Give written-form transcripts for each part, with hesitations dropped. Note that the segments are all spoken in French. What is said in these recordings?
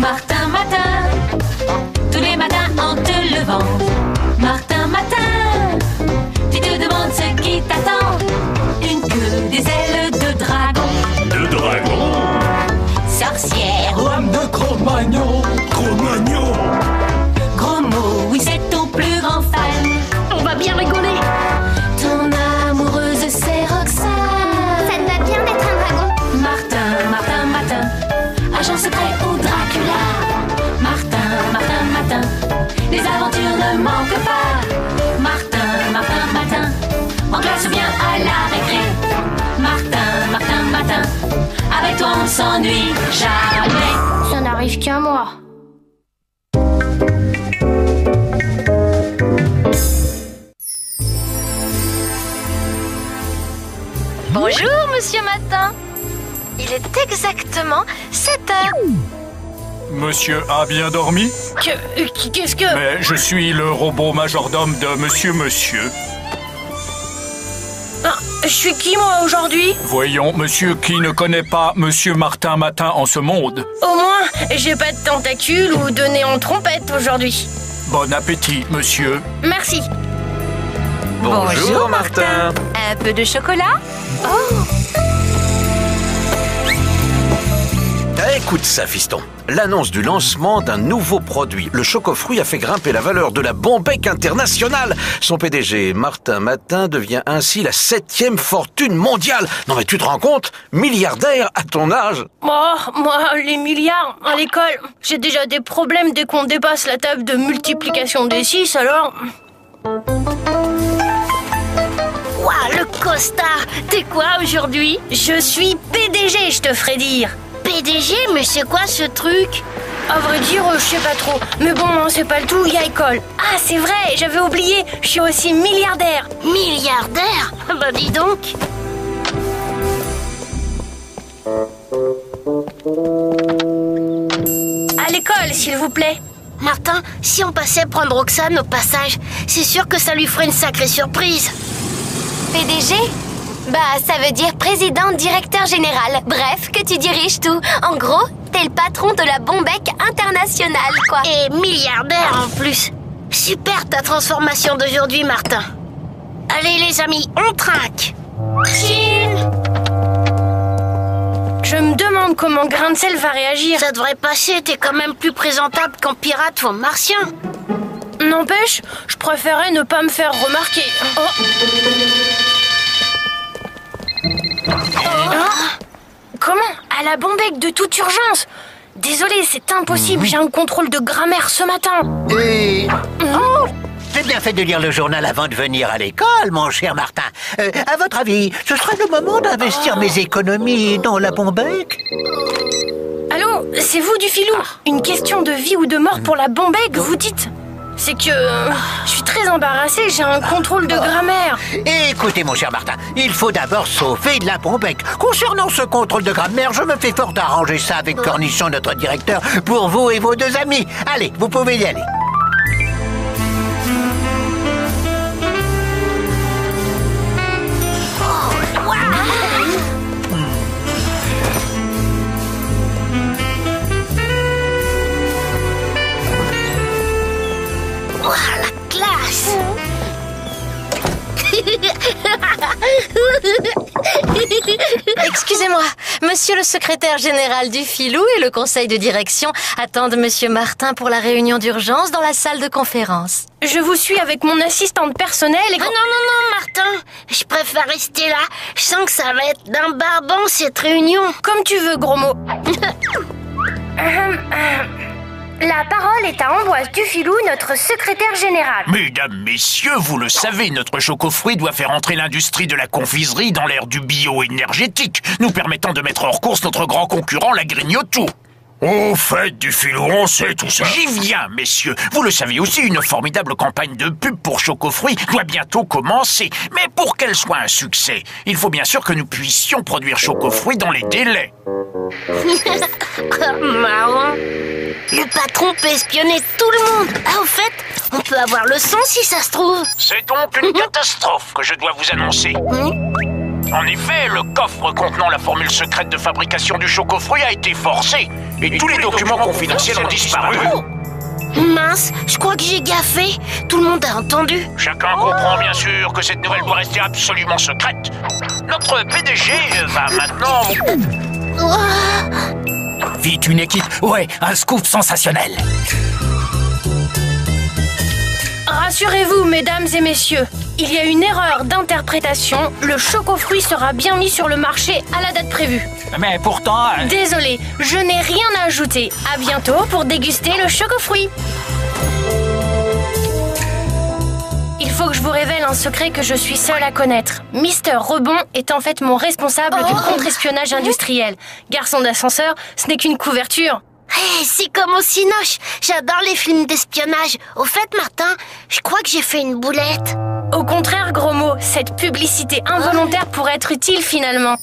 Martin Matin, tous les matins en te levant. Martin Matin, tu te demandes ce qui t'attend. Une queue, des ailes de dragon. De dragon. Sorcière, Lame de Cro-Magnon. Cro-Magnon. gros mot, oui c'est ton plus grand fan. On va bien rigoler. Ton amoureuse c'est Roxane. Ça te va bien d'être un dragon. Martin, Martin, Matin, agent secret ou Dracula. Martin, Martin, Matin, les aventures ne manquent pas. Martin, Martin, Matin, en classe ou bien à la récré. Martin, Martin, Matin, avec toi on s'ennuie jamais. Ça n'arrive qu'à moi. Bonjour, Monsieur Matin. Il est exactement 7 heures. Monsieur a bien dormi? Qu'est-ce que... Mais je suis le robot majordome de Monsieur. Ah, je suis qui, moi, aujourd'hui? Voyons, monsieur qui ne connaît pas Monsieur Martin Matin en ce monde. Au moins, j'ai pas de tentacules ou de nez en trompette aujourd'hui. Bon appétit, monsieur. Merci. Bonjour, Martin. Un peu de chocolat? Écoute ça, fiston. L'annonce du lancement d'un nouveau produit, le Chocofruit, a fait grimper la valeur de la Bombec internationale. Son PDG, Martin Matin, devient ainsi la 7e fortune mondiale. Non mais tu te rends compte? Milliardaire à ton âge? Oh, moi, les milliards, à l'école, j'ai déjà des problèmes dès qu'on dépasse la table de multiplication des 6, alors... Ouah, le costard. T'es quoi aujourd'hui? Je suis PDG, je te ferai dire. PDG, mais c'est quoi ce truc? À vrai dire, je sais pas trop. Mais bon, c'est pas le tout, il y a école. Ah, c'est vrai, j'avais oublié, je suis aussi milliardaire. Milliardaire? Bah dis donc. À l'école, s'il vous plaît. Martin, si on passait prendre Roxane au passage, c'est sûr que ça lui ferait une sacrée surprise. PDG? Bah, ça veut dire président directeur général. Bref, que tu diriges tout. En gros, t'es le patron de la Bombec internationale, quoi. Et milliardaire en plus. Super ta transformation d'aujourd'hui, Martin. Allez les amis, on trinque. Chine. Je me demande comment Grain de Sel va réagir. Ça devrait passer, t'es quand même plus présentable qu'en pirate ou en martien. N'empêche, je préférais ne pas me faire remarquer. Comment? À la Bombec de toute urgence? Désolé, c'est impossible, j'ai un contrôle de grammaire ce matin. Et... Oh, j'ai bien fait de lire le journal avant de venir à l'école, mon cher Martin. À votre avis, ce sera le moment d'investir mes économies dans la Bombec? Allô, c'est vous du filou? Une question de vie ou de mort pour la Bombec, vous dites? C'est que je suis très embarrassée, j'ai un contrôle de grammaire. Écoutez, mon cher Martin, il faut d'abord sauver la Bombec. Concernant ce contrôle de grammaire, je me fais fort d'arranger ça avec Cornichon, notre directeur, pour vous et vos deux amis. Allez, vous pouvez y aller. Excusez-moi, monsieur le secrétaire général du Filou et le conseil de direction attendent monsieur Martin pour la réunion d'urgence dans la salle de conférence. Je vous suis avec mon assistante personnelle et... Ah non, Martin, je préfère rester là. Je sens que ça va être d'un barbant cette réunion. Comme tu veux, gros mot. La parole est à Ambroise Dufilou, notre secrétaire général. Mesdames, messieurs, vous le savez, notre Chocofruit doit faire entrer l'industrie de la confiserie dans l'ère du bio-énergétique, nous permettant de mettre hors course notre grand concurrent, la Grignotou. Au fait, Dufilou, on sait tout ça. J'y viens, messieurs. Vous le savez aussi, une formidable campagne de pub pour Chocofruit doit bientôt commencer. Mais pour qu'elle soit un succès, il faut bien sûr que nous puissions produire Chocofruit dans les délais. Marrant. Le patron peut espionner tout le monde. Ah, au fait, on peut avoir le son si ça se trouve. C'est donc une catastrophe que je dois vous annoncer. En effet, le coffre contenant la formule secrète de fabrication du Chocofruit a été forcé. Et tous les documents confidentiels ont disparu. Mince, je crois que j'ai gaffé. Tout le monde a entendu. Chacun comprend bien sûr que cette nouvelle doit rester absolument secrète. Notre PDG va maintenant... Vite, une équipe. Ouais, un scoop sensationnel. Rassurez-vous, mesdames et messieurs. Il y a une erreur d'interprétation. Le chocofruit sera bien mis sur le marché à la date prévue. Mais pourtant... Désolée, je n'ai rien à ajouter. À bientôt pour déguster le chocofruit. Il faut que je vous révèle un secret que je suis seule à connaître. Mister Rebond est en fait mon responsable du contre-espionnage industriel. Garçon d'ascenseur, ce n'est qu'une couverture. Hey, c'est comme au Cinoche. J'adore les films d'espionnage. Au fait, Martin, je crois que j'ai fait une boulette. Au contraire, gros mot, cette publicité involontaire pourrait être utile finalement.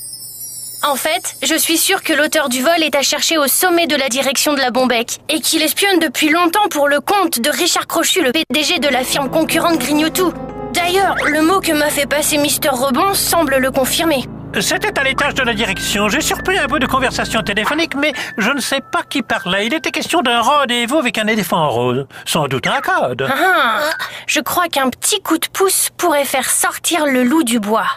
En fait, je suis sûre que l'auteur du vol est à chercher au sommet de la direction de la Bombec et qu'il espionne depuis longtemps pour le compte de Richard Crochu, le PDG de la firme concurrente Grignotou. D'ailleurs, le mot que m'a fait passer Mister Rebond semble le confirmer. C'était à l'étage de la direction. J'ai surpris un peu de conversation téléphonique, mais je ne sais pas qui parlait. Il était question d'un rendez-vous avec un éléphant rose. Sans doute un code. Je crois qu'un petit coup de pouce pourrait faire sortir le loup du bois.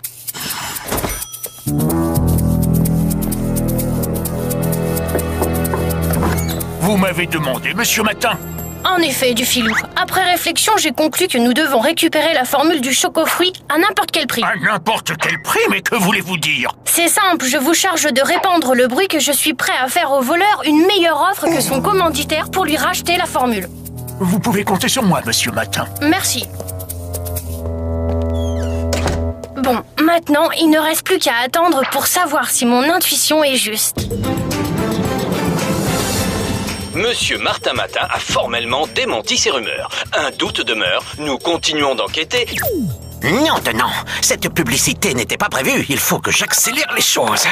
Vous m'avez demandé, monsieur Matin. En effet, du filou. Après réflexion, j'ai conclu que nous devons récupérer la formule du chocofruit à n'importe quel prix. À n'importe quel prix, mais que voulez-vous dire? C'est simple, je vous charge de répandre le bruit que je suis prêt à faire au voleur une meilleure offre que son commanditaire pour lui racheter la formule. Vous pouvez compter sur moi, monsieur Matin. Merci. Bon, maintenant, il ne reste plus qu'à attendre pour savoir si mon intuition est juste. Monsieur Martin Matin a formellement démenti ces rumeurs. Un doute demeure, nous continuons d'enquêter. Non, cette publicité n'était pas prévue. Il faut que j'accélère les choses.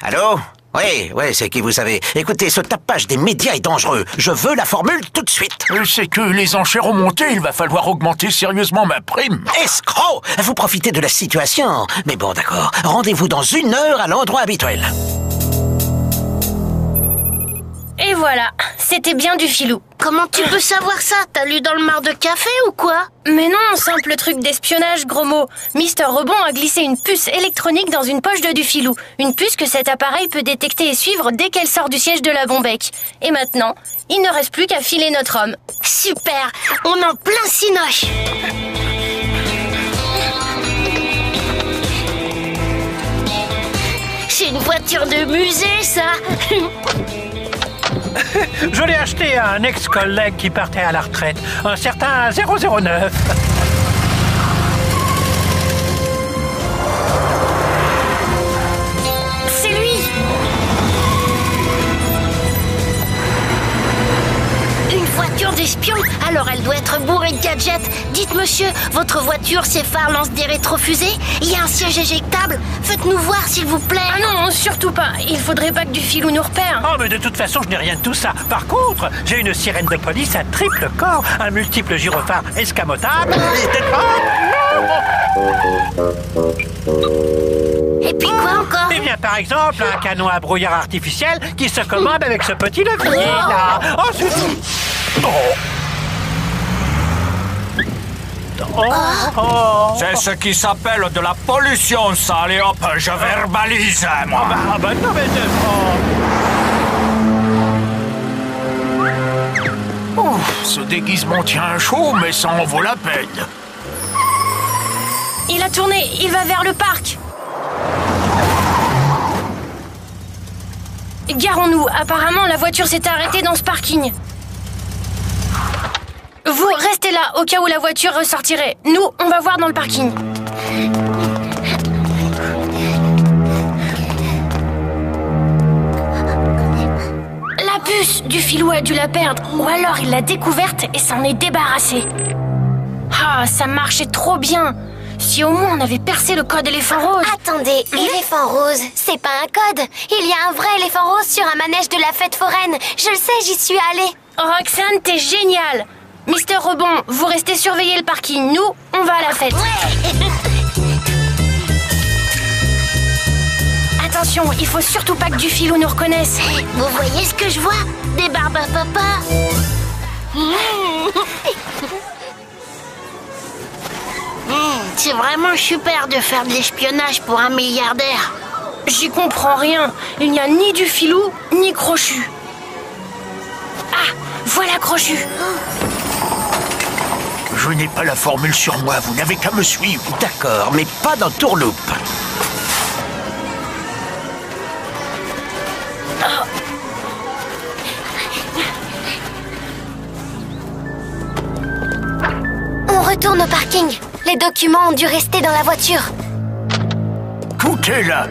Allô? Oui, c'est qui vous savez. Écoutez, ce tapage des médias est dangereux. Je veux la formule tout de suite. C'est que les enchères ont monté, il va falloir augmenter sérieusement ma prime. Escroc! Vous profitez de la situation. Mais bon, d'accord. Rendez-vous dans 1 heure à l'endroit habituel. Et voilà, c'était bien du filou. Comment tu peux savoir ça? T'as lu dans le mar de café ou quoi? Mais non, simple truc d'espionnage, gros mot. Mister Rebond a glissé une puce électronique dans une poche de du filou. Une puce que cet appareil peut détecter et suivre dès qu'elle sort du siège de la Bombec. Et maintenant, il ne reste plus qu'à filer notre homme. Super, on est en plein Cinoche. C'est une voiture de musée, ça. Je l'ai acheté à un ex-collègue qui partait à la retraite, un certain 009. C'est lui! Une voiture d'espion? Alors elle doit être bourrée de gadgets. Dites monsieur, votre voiture, ses phares lancent des rétrofusées? Il y a un siège éjectable? Faites-nous voir s'il vous plaît. Ah non, surtout pas. Il faudrait pas que du filou nous repère. Oh, mais de toute façon, je n'ai rien de tout ça. Par contre, j'ai une sirène de police à triple corps, un multiple gyrophare escamotable. Et puis quoi encore? Eh bien, par exemple, un canon à brouillard artificiel qui se commande avec ce petit levier, là. Ensuite... C'est ce qui s'appelle de la pollution, ça. Allez hop, je verbalise, moi. Non, mais... Ce déguisement tient chaud, mais ça en vaut la peine. Il a tourné, il va vers le parc. Garons-nous, apparemment la voiture s'est arrêtée dans ce parking. Vous restez là, au cas où la voiture ressortirait. Nous, on va voir dans le parking. La puce du filou a dû la perdre, ou alors il l'a découverte et s'en est débarrassé. Ah, ça marchait trop bien. Si au moins on avait percé le code éléphant rose. Attendez, éléphant rose, c'est pas un code. Il y a un vrai éléphant rose sur un manège de la fête foraine. Je le sais, j'y suis allée. Roxane, t'es génial. Mister Rebond, vous restez surveiller le parking. Nous, on va à la fête. Ouais. Attention, il faut surtout pas que Dufilou nous reconnaisse. Vous voyez ce que je vois? Des barbes à papa. C'est vraiment super de faire de l'espionnage pour un milliardaire. J'y comprends rien. Il n'y a ni Dufilou, ni Crochu. Ah, voilà Crochu. Je n'ai pas la formule sur moi, vous n'avez qu'à me suivre. D'accord, mais pas dans Tourloupe. On retourne au parking. Les documents ont dû rester dans la voiture. Tout est là.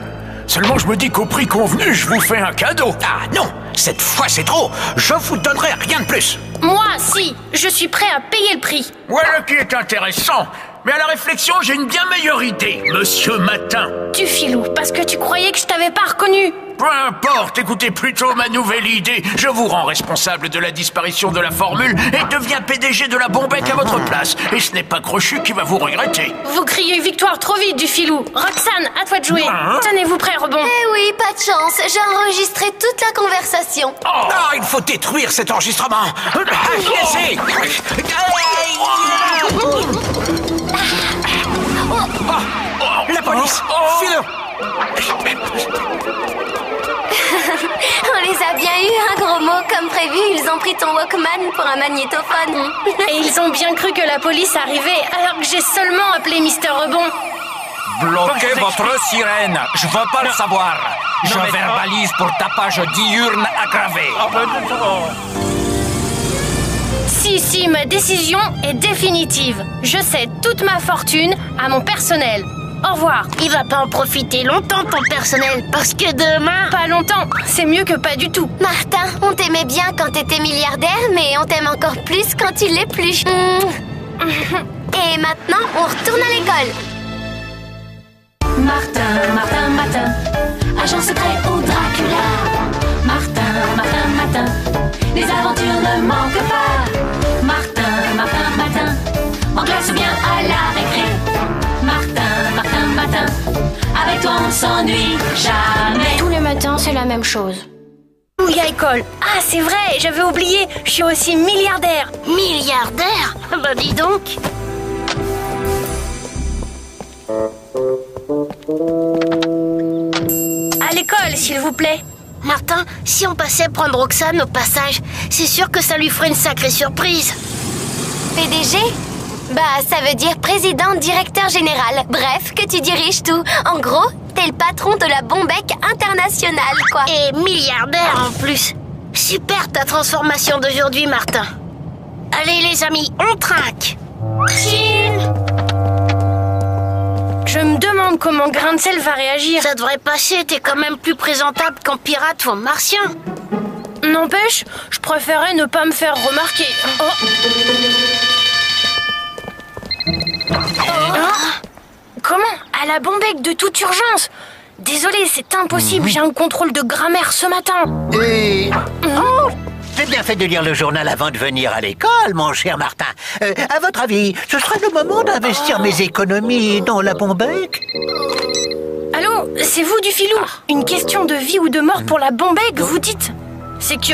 Seulement je me dis qu'au prix convenu, je vous fais un cadeau. Ah non, cette fois c'est trop. Je vous donnerai rien de plus. Moi, si. Je suis prêt à payer le prix. Voilà qui est intéressant. Mais à la réflexion, j'ai une bien meilleure idée, Monsieur Matin. Dufilou, parce que tu croyais que je t'avais pas reconnu. Peu importe, écoutez plutôt ma nouvelle idée. Je vous rends responsable de la disparition de la formule et deviens PDG de la Bombec à votre place. Et ce n'est pas Crochu qui va vous regretter. Vous criez victoire trop vite, Dufilou. Roxane, à toi de jouer. Tenez-vous prêt, Rebond. Eh oui, pas de chance. J'ai enregistré toute la conversation. Oh, il faut détruire cet enregistrement. Laissez. La police. File. On les a bien eu, un gros mot. Comme prévu, ils ont pris ton Walkman pour un magnétophone. Et ils ont bien cru que la police arrivait, alors que j'ai seulement appelé Mister Rebond. Bloquez votre sirène. Je veux pas le savoir. Je verbalise pour tapage diurne aggravé. Si, ma décision est définitive. Je cède toute ma fortune à mon personnel. Au revoir. Il va pas en profiter longtemps, ton personnel, parce que demain... Pas longtemps, c'est mieux que pas du tout. Martin, on t'aimait bien quand t'étais milliardaire, mais on t'aime encore plus quand tu l'es plus. Et maintenant, on retourne à l'école. Martin, agent secret au Dracula. Martin, les aventures ne manquent pas. Martin, en classe ou bien à la récré. Martin, avec toi on s'ennuie jamais. Tous les matins, c'est la même chose. Où y a école? Ah, c'est vrai, j'avais oublié. Je suis aussi milliardaire. Milliardaire? Bah dis donc. À l'école, s'il vous plaît. Martin, si on passait prendre Roxane au passage, c'est sûr que ça lui ferait une sacrée surprise. PDG? Bah, ça veut dire président directeur général. Bref, que tu diriges tout. En gros, t'es le patron de la Bombec internationale, quoi. Et milliardaire en plus. Super ta transformation d'aujourd'hui, Martin. Allez les amis, on trinque. Chine. Je me demande comment Grain de Sel va réagir. Ça devrait passer, t'es quand même plus présentable qu'en pirate ou en martien. N'empêche, je préférais ne pas me faire remarquer. Comment? À la Bombec de toute urgence? Désolé, c'est impossible, j'ai un contrôle de grammaire ce matin. Et... Oh, j'ai bien fait de lire le journal avant de venir à l'école, mon cher Martin. À votre avis, ce serait le moment d'investir mes économies dans la Bombec? Allô, c'est vous Dufilou? Une question de vie ou de mort pour la Bombec, vous dites? C'est que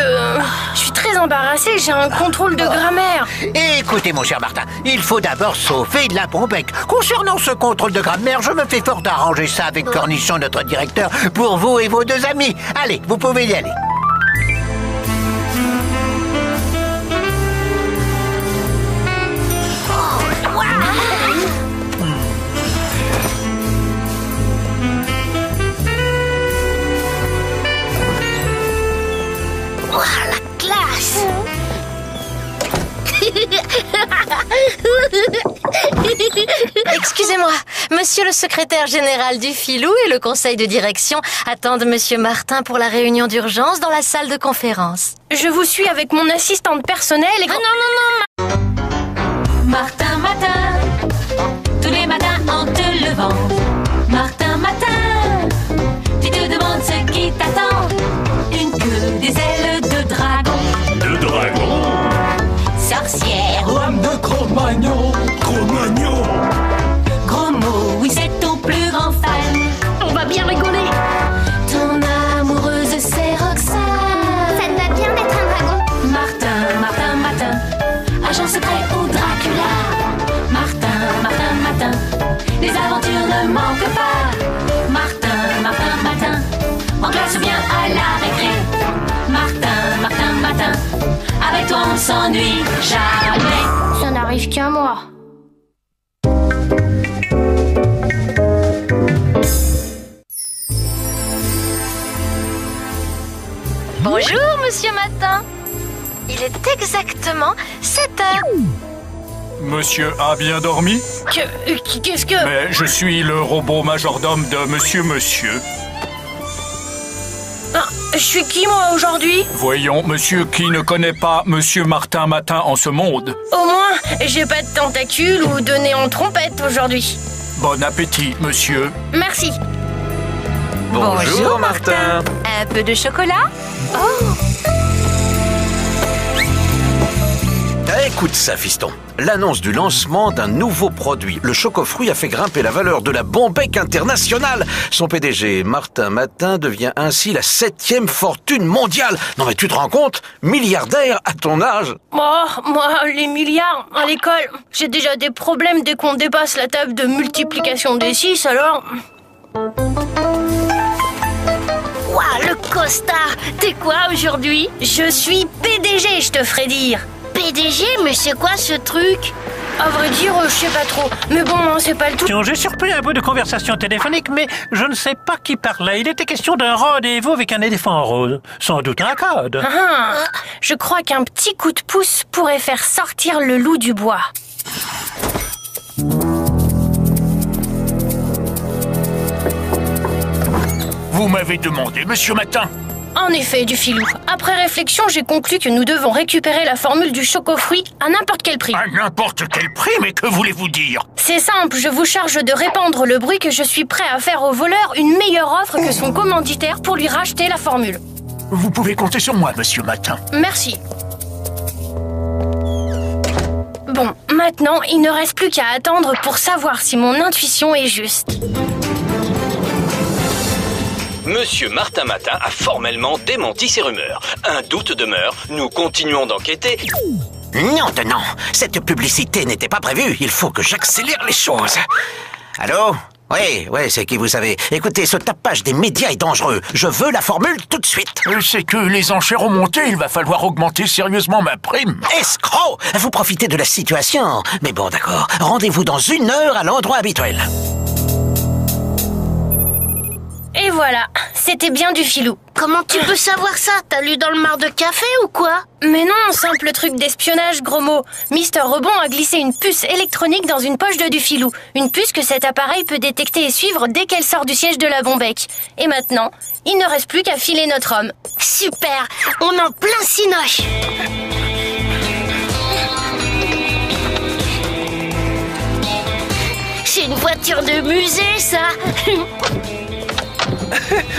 je suis très embarrassée, j'ai un contrôle de grammaire. Écoutez, mon cher Martin, il faut d'abord sauver la Bombec. Concernant ce contrôle de grammaire, je me fais fort d'arranger ça avec Cornichon, notre directeur, pour vous et vos deux amis. Allez, vous pouvez y aller. Excusez-moi, monsieur le secrétaire général Dufilou et le conseil de direction attendent monsieur Martin pour la réunion d'urgence dans la salle de conférence. Je vous suis avec mon assistante personnelle et... non. Martin, tous les matins en te levant. Martin, tu te demandes ce qui t'attend. Une queue, des ailes de dragon. De dragon. Sorcière. Lame de Cro-Magnon. Cro-Magnon. Gros mot, oui c'est ton plus grand fan. On va bien rigoler. secret ou Dracula. Martin, Martin, Matin, les aventures ne manquent pas. Martin, Martin, Matin, en classe ou bien à la récré. Martin, Martin, Matin, avec toi on s'ennuie jamais. Ça n'arrive qu'à moi. Bonjour, Monsieur Matin. Il est exactement 7 heures. Monsieur a bien dormi? Qu'est-ce que... Mais je suis le robot majordome de Monsieur. Ah, je suis qui, moi, aujourd'hui? Voyons, monsieur qui ne connaît pas Monsieur Martin Matin en ce monde. Au moins, j'ai pas de tentacules ou de nez en trompette aujourd'hui. Bon appétit, monsieur. Merci. Bonjour, Martin. Un peu de chocolat? Oh! Écoute ça, fiston. L'annonce du lancement d'un nouveau produit. Le Chocofruit a fait grimper la valeur de la Bombec internationale. Son PDG, Martin Matin, devient ainsi la 7e fortune mondiale. Non mais tu te rends compte? Milliardaire à ton âge? Oh, moi, les milliards, à l'école, j'ai déjà des problèmes dès qu'on dépasse la table de multiplication des 6, alors... Ouah, le costard! T'es quoi aujourd'hui? Je suis PDG, je te ferai dire. PDG, mais c'est quoi ce truc? À vrai dire, je sais pas trop. Mais bon, c'est pas le tout. J'ai surpris un peu de conversation téléphonique, mais je ne sais pas qui parlait. Il était question d'un rendez-vous avec un éléphant rose. Sans doute un code. Ah, je crois qu'un petit coup de pouce pourrait faire sortir le loup du bois. Vous m'avez demandé, Monsieur Matin. En effet, du filou. Après réflexion, j'ai conclu que nous devons récupérer la formule du Chocofruit à n'importe quel prix. À n'importe quel prix, mais que voulez-vous dire? C'est simple, je vous charge de répandre le bruit que je suis prêt à faire au voleur une meilleure offre que son commanditaire pour lui racheter la formule. Vous pouvez compter sur moi, Monsieur Matin. Merci. Bon, maintenant, il ne reste plus qu'à attendre pour savoir si mon intuition est juste. Monsieur Martin Matin a formellement démenti ces rumeurs. Un doute demeure, nous continuons d'enquêter. Non, cette publicité n'était pas prévue. Il faut que j'accélère les choses. Allô? Oui, c'est qui vous savez. Écoutez, ce tapage des médias est dangereux. Je veux la formule tout de suite. C'est que les enchères ont monté, il va falloir augmenter sérieusement ma prime. Escroc! Vous profitez de la situation. Mais bon, d'accord. Rendez-vous dans 1 heure à l'endroit habituel. Et voilà, c'était bien du filou. Comment tu peux savoir ça? T'as lu dans le mar de café ou quoi? Mais non, simple truc d'espionnage, gros mot. Mister Rebond a glissé une puce électronique dans une poche de du filou. Une puce que cet appareil peut détecter et suivre dès qu'elle sort du siège de la Bombec. Et maintenant, il ne reste plus qu'à filer notre homme. Super, on est en plein cinoche. C'est une voiture de musée, ça.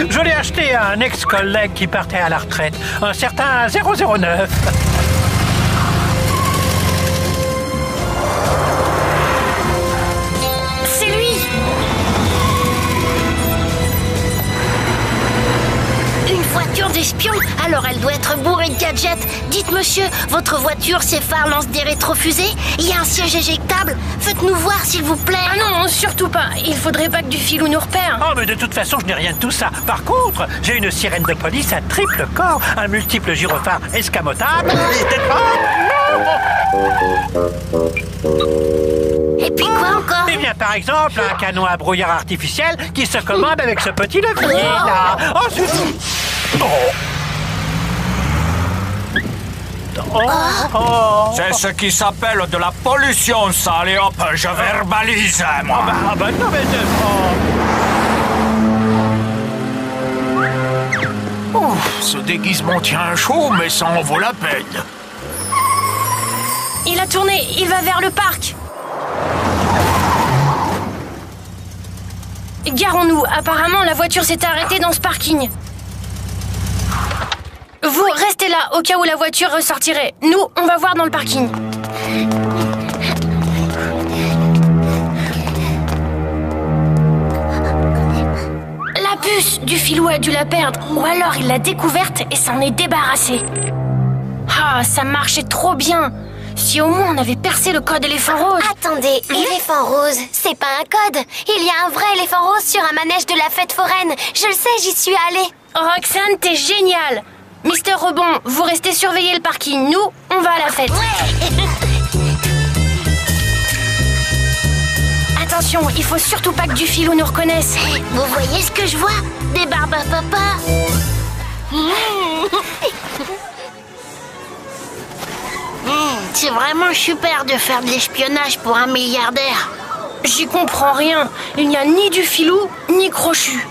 Je l'ai acheté à un ex-collègue qui partait à la retraite, un certain 009. C'est lui! Une voiture d'espion? Alors elle doit être bourrée de gadgets. Dites monsieur, votre voiture, ses phares lancent des rétrofusées? Il y a un siège éjectable? Faites-nous voir s'il vous plaît. Ah non, surtout pas. Il faudrait pas que du filou nous repère. Oh, mais de toute façon, je n'ai rien de tout ça. Par contre, j'ai une sirène de police à triple corps, un multiple gyrophare escamotable. Et puis quoi encore? Eh bien, par exemple, un canon à brouillard artificiel qui se commande avec ce petit levier, là. Ensuite... C'est ce qui s'appelle de la pollution, ça. Allez hop, je verbalise, moi. Non, mais... Ce déguisement tient chaud, mais ça en vaut la peine. Il a tourné, il va vers le parc. Garons-nous, apparemment la voiture s'est arrêtée dans ce parking. Vous restez là, au cas où la voiture ressortirait. Nous, on va voir dans le parking. La puce du filou a dû la perdre. Ou alors il l'a découverte et s'en est débarrassé. Ah, ça marchait trop bien. Si au moins on avait percé le code éléphant rose. Attendez, éléphant rose, c'est pas un code. Il y a un vrai éléphant rose sur un manège de la fête foraine. Je le sais, j'y suis allée. Roxane, t'es génial. Mister Rebond, vous restez surveiller le parking. Nous, on va à la fête. Ouais. Attention, il faut surtout pas que du filou nous reconnaisse. Vous voyez ce que je vois? Des barbes à papa. C'est vraiment super de faire de l'espionnage pour un milliardaire. J'y comprends rien. Il n'y a ni du filou, ni Crochu.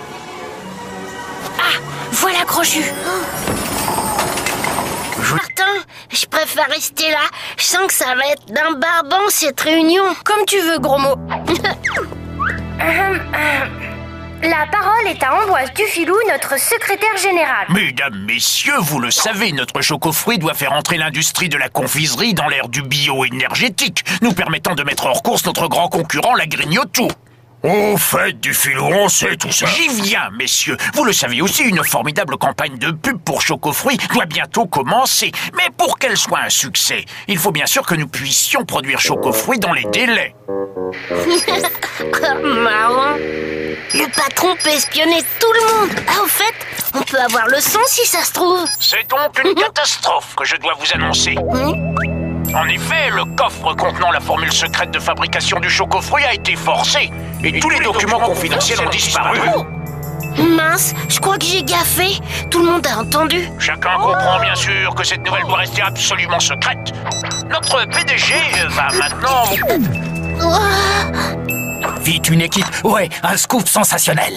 Ah, voilà Crochu. Martin, je préfère rester là. Je sens que ça va être d'un barbant cette réunion. Comme tu veux, gros mot. La parole est à Ambroise Dufilou, notre secrétaire général. Mesdames, messieurs, vous le savez, notre chocofruit doit faire entrer l'industrie de la confiserie dans l'ère du bio-énergétique, nous permettant de mettre hors course notre grand concurrent, la Grignotou. Au fait, Dufilou, on sait tout ça. J'y viens, messieurs. Vous le savez aussi, une formidable campagne de pub pour Chocofruit doit bientôt commencer. Mais pour qu'elle soit un succès, il faut bien sûr que nous puissions produire Chocofruit dans les délais. Marrant. Le patron peut espionner tout le monde. Ah, au fait, on peut avoir le son si ça se trouve. C'est donc une catastrophe que je dois vous annoncer. En effet, le coffre contenant la formule secrète de fabrication du chocofruit a été forcé et tous les documents confidentiels ont disparu. Mince, je crois que j'ai gaffé. Tout le monde a entendu. Chacun comprend bien sûr que cette nouvelle doit rester absolument secrète. Notre PDG va maintenant... Vite, une équipe. Ouais, un scoop sensationnel.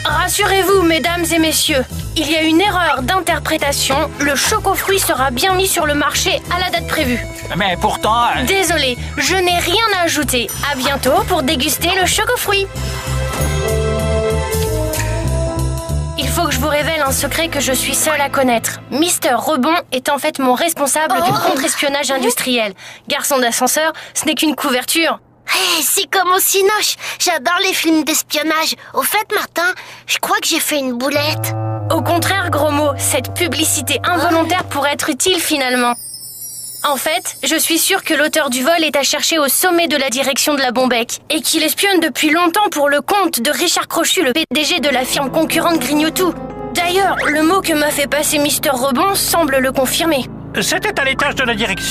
Rassurez-vous, mesdames et messieurs. Il y a une erreur d'interprétation. Le chocofruit sera bien mis sur le marché à la date prévue. Mais pourtant... Désolé, je n'ai rien à ajouter. À bientôt pour déguster le chocofruit. Il faut que je vous révèle un secret que je suis seule à connaître. Mister Rebond est en fait mon responsable du contre-espionnage industriel. Garçon d'ascenseur, ce n'est qu'une couverture. Hey, c'est comme au Cinoche. J'adore les films d'espionnage. Au fait, Martin, je crois que j'ai fait une boulette. Au contraire, gros mot, cette publicité involontaire pourrait être utile finalement. En fait, je suis sûre que l'auteur du vol est à chercher au sommet de la direction de la Bombec et qu'il espionne depuis longtemps pour le compte de Richard Crochu, le PDG de la firme concurrente Grignotou. D'ailleurs, le mot que m'a fait passer Mister Rebond semble le confirmer. C'était à l'étage de la direction.